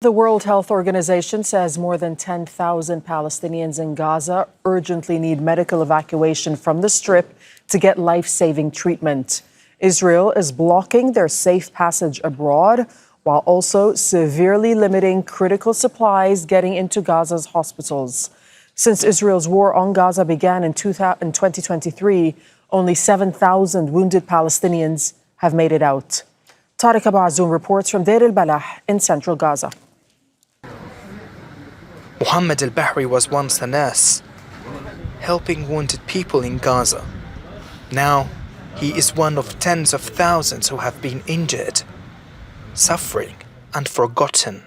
The World Health Organization says more than 10,000 Palestinians in Gaza urgently need medical evacuation from the Strip to get life-saving treatment. Israel is blocking their safe passage abroad while also severely limiting critical supplies getting into Gaza's hospitals. Since Israel's war on Gaza began in 2023, only 7,000 wounded Palestinians have made it out. Tareq Azzoum reports from Deir el-Balah in central Gaza. Mohammed al-Bahri was once a nurse, helping wounded people in Gaza. Now, he is one of tens of thousands who have been injured, suffering and forgotten.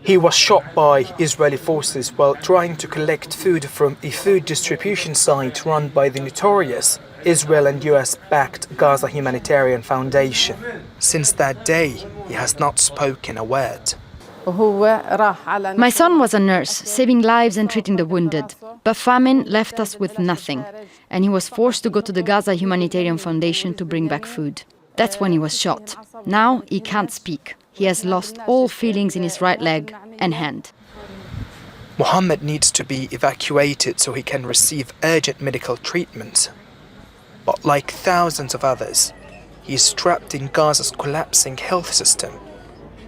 He was shot by Israeli forces while trying to collect food from a food distribution site run by the notorious Israel and US-backed Gaza Humanitarian Foundation. Since that day, he has not spoken a word. My son was a nurse, saving lives and treating the wounded. But famine left us with nothing, and he was forced to go to the Gaza Humanitarian Foundation to bring back food. That's when he was shot. Now he can't speak. He has lost all feelings in his right leg and hand. Mohammed needs to be evacuated so he can receive urgent medical treatment. But like thousands of others, he is trapped in Gaza's collapsing health system,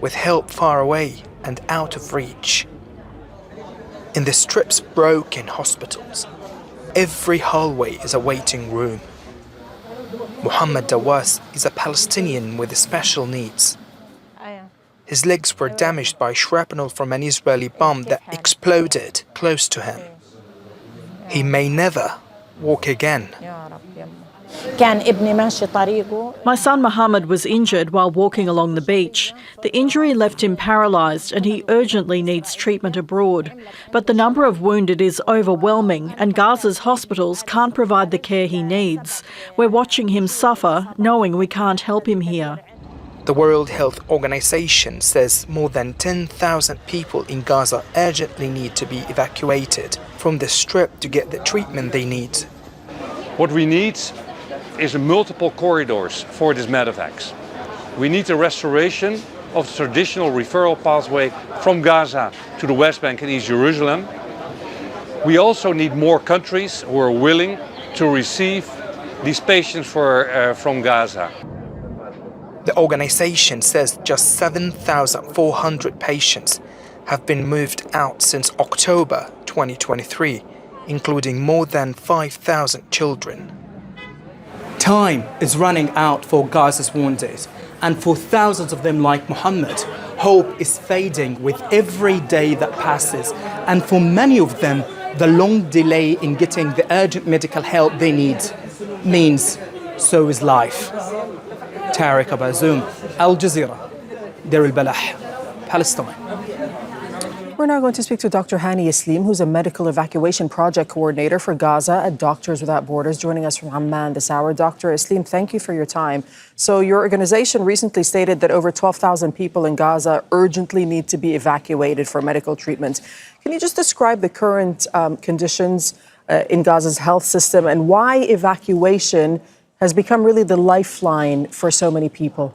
with help far away and out of reach. In the Strip's broken hospitals, every hallway is a waiting room. Mohammed Dawas is a Palestinian with special needs. His legs were damaged by shrapnel from an Israeli bomb that exploded close to him. He may never walk again. My son Mohammed was injured while walking along the beach. The injury left him paralysed and he urgently needs treatment abroad. But the number of wounded is overwhelming and Gaza's hospitals can't provide the care he needs. We're watching him suffer, knowing we can't help him here. The World Health Organization says more than 10,000 people in Gaza urgently need to be evacuated from the Strip to get the treatment they need. What we need is multiple corridors for these medevacs. We need a restoration of the traditional referral pathway from Gaza to the West Bank and East Jerusalem. We also need more countries who are willing to receive these patients from Gaza. The organization says just 7,400 patients have been moved out since October 2023, including more than 5,000 children. Time is running out for Gaza's wounded, and for thousands of them like Mohammed, hope is fading with every day that passes, and for many of them, the long delay in getting the urgent medical help they need means so is life. Tareq Azzoum, Jazeera, Deir el-Balah, Palestine. We're now going to speak to Dr. Hani Isleem, who's a medical evacuation project coordinator for Gaza at Doctors Without Borders, joining us from Amman this hour. Dr. Isleem, thank you for your time. So your organization recently stated that over 12,000 people in Gaza urgently need to be evacuated for medical treatment. Can you just describe the current conditions in Gaza's health system and why evacuation has become really the lifeline for so many people?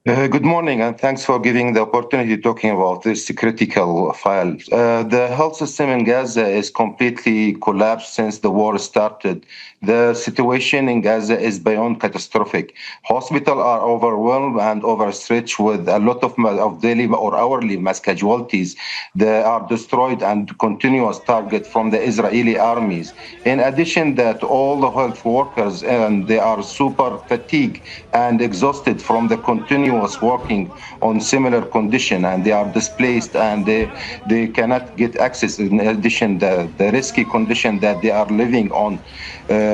Good morning, and thanks for giving the opportunity talking about this critical file. The health system in Gaza is completely collapsed since the war started. The situation in Gaza is beyond catastrophic. Hospitals are overwhelmed and overstretched with a lot of daily or hourly mass casualties. They are destroyed and continuous target from the Israeli armies. In addition that, all the health workers, and they are super fatigued and exhausted from the continuous working on similar condition, and they are displaced and they cannot get access. In addition, the risky condition that they are living on.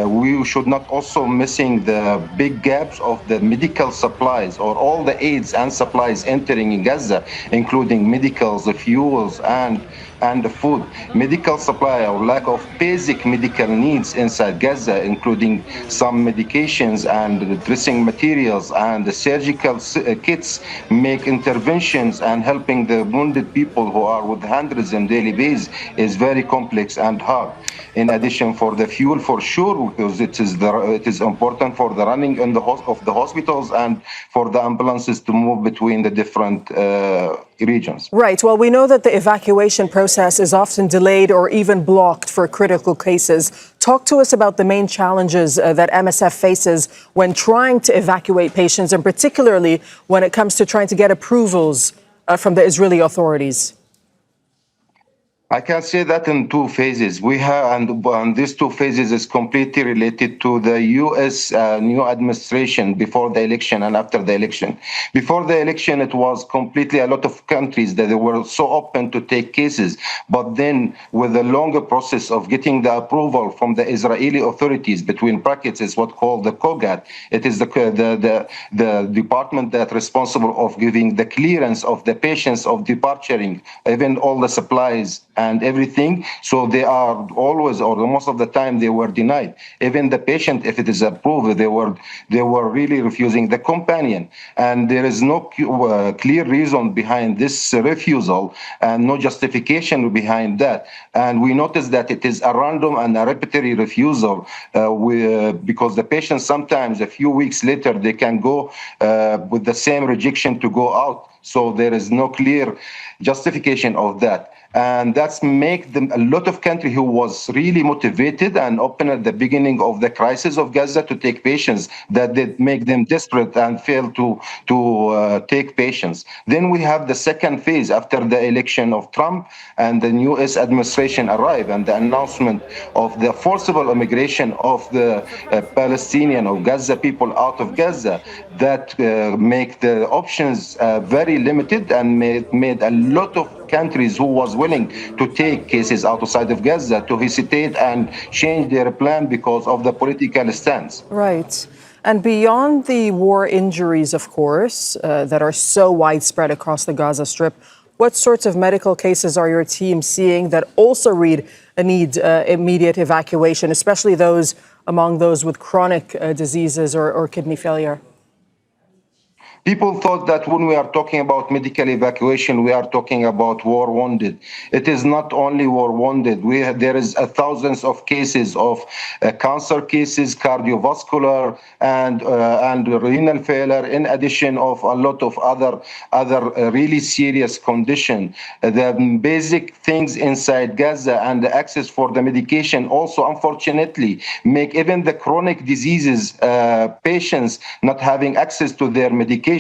We should not also missing the big gaps of the medical supplies or all the aids and supplies entering in Gaza, including medicals, the fuels, and the food. Medical supply or lack of basic medical needs inside Gaza, including some medications and dressing materials and the surgical kits, make interventions and helping the wounded people who are with hundreds on daily basis is very complex and hard. In addition, for the fuel, for sure, because it is important for the running in of the hospitals and for the ambulances to move between the different regions. Right. Well, we know that the evacuation process is often delayed or even blocked for critical cases. Talk to us about the main challenges that MSF faces when trying to evacuate patients, and particularly when it comes to trying to get approvals from the Israeli authorities. I can say that in two phases. We have, and these two phases is completely related to the U.S. New administration before the election and after the election. Before the election, it was completely a lot of countries that they were so open to take cases. But then, with the longer process of getting the approval from the Israeli authorities, between brackets is what called the COGAT. It is the department that responsible of giving the clearance of the patients of departuring, even all the supplies and everything. So they are always, or most of the time, they were denied. Even the patient, if it is approved, they were really refusing the companion. And there is no clear reason behind this refusal and no justification behind that. And we notice that it is a random and arbitrary refusal because the patient sometimes a few weeks later, they can go with the same rejection to go out. So there is no clear justification of that. And that's make them a lot of country who was really motivated and open at the beginning of the crisis of Gaza to take patients, that did make them desperate and fail to take patients. Then we have the second phase after the election of Trump and the new US administration arrived, and the announcement of the forcible immigration of the Palestinian or Gaza people out of Gaza, that make the options very limited and made a lot of countries who was willing to take cases outside of Gaza to hesitate and change their plan because of the political stance. Right. And beyond the war injuries, of course, that are so widespread across the Gaza Strip, what sorts of medical cases are your team seeing that also need immediate evacuation, especially those among those with chronic diseases or kidney failure? People thought that when we are talking about medical evacuation, we are talking about war wounded. It is not only war wounded. There is thousands of cases of cancer cases, cardiovascular, and renal failure, in addition of a lot of other really serious condition. The basic things inside Gaza and the access for the medication also, unfortunately, make even the chronic diseases patients not having access to their medication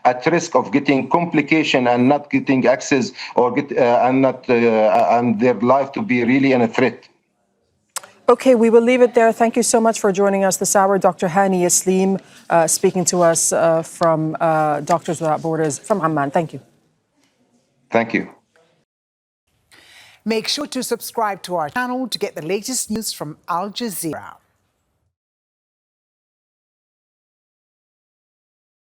at risk of getting complication and not getting access, or and their life to be really in a threat. Okay, we will leave it there. Thank you so much for joining us this hour. Dr. Hani Isleem speaking to us from Doctors Without Borders from Amman. Thank you. Thank you. Make sure to subscribe to our channel to get the latest news from Al Jazeera.